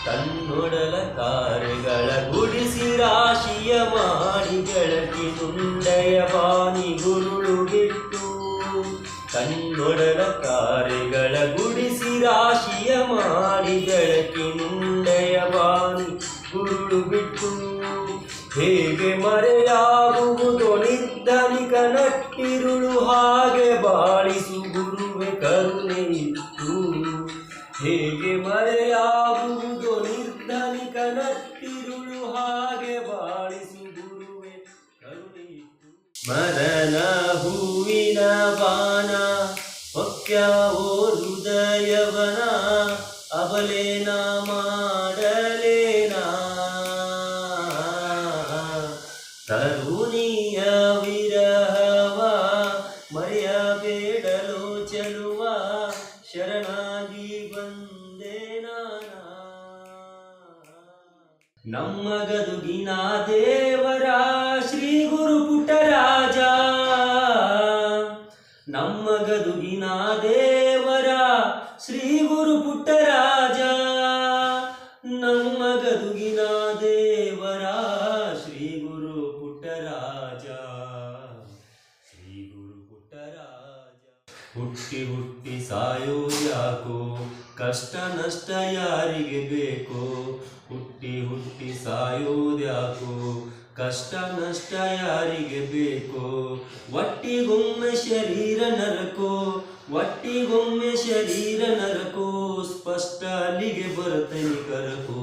ತನ್ನೊಡಲ ಕಾರ್ಯಗಳ ಗುಡಿಸಿ ರಾಶಿಯ ಮಾಡಿ ಬೆಳಕಿನುಂಡೆಯ ಬಾನಿ ಗುರುಳು ಬಿಟ್ಟು ತನ್ನೊಡಲ ಕಾರ್ಯಗಳ ಗುಡಿಸಿ ರಾಶಿಯ ಮಾಡಿ ಬೆಳಕಿನುಂಡೆಯ ಬಾನಿ ಗುರುಳು ಬಿಟ್ಟು ಹೇಗೆ ಮರೆಯಾಗುವುದೋ ನಿರ್ಧನಿಕ ನಟ್ಟಿರುಳು ಹಾಗೆ ಬಾಳಿಸು ಗುರುವೆ ಕರುಣೆ ಇತ್ತು ಹೇಗೆ ಮರೆಯಾಗುವುದೋ ನಿರ್ಧನಿಕ ನಟ್ಟಿರುಳು ಹಾಗೆ ಬಾಳಿಸು ಗುರುವೆ ಕರುಣೆ ಇತ್ತು ಮರಣ ಹೂವಿನ ಬಾಣ ಹೊಕ್ಯಾವೋ ಹೃದಯವನ ಅವಲೇನ ಮಾಡಲೇನ ತರುಣಿಯ ವಿರಹವ ಮರೆಯಬೇಡಲೋ ಚಲುವ ಶರಣಾಗಿ ಬಂದೆ ನಾನ ನಮ್ಮ ಗದುಗಿನ ದೇವರ ಶ್ರೀ ಗುರು ಪುಟ್ಟರಾಜ ನಮ್ಮ ಗದುಗಿನ ದೇವರ ಶ್ರೀ ಗುರು ಪುಟ್ಟರಾಜ ನಮ್ಮ ಗದುಗಿನ ದೇವರ ಶ್ರೀ ಗುರು ಪುಟ್ಟರಾಜ ಶ್ರೀ ಗುರು ಪುಟ್ಟರಾಜ ಹುಟ್ಟಿ ಹುಟ್ಟಿ ಸಾಯೋದ್ಯಾಕೋ ಕಷ್ಟ ನಷ್ಟ ಯಾರಿಗೆ ಬೇಕೋ ಹುಟ್ಟಿ ಹುಟ್ಟಿ ಸಾಯೋದ್ಯಾಕೋ ಕಷ್ಟ ನಷ್ಟ ಯಾರಿಗೆ ಬೇಕೋ ಒಟ್ಟಿಗೊಮ್ಮೆ ಶರೀರ ನರಕೋ ಒಟ್ಟಿಗೊಮ್ಮೆ ಶರೀರ ನರಕೋ ಸ್ಪಷ್ಟ ಅಲ್ಲಿಗೆ ಬರ್ತನಿ ಕರಕೋ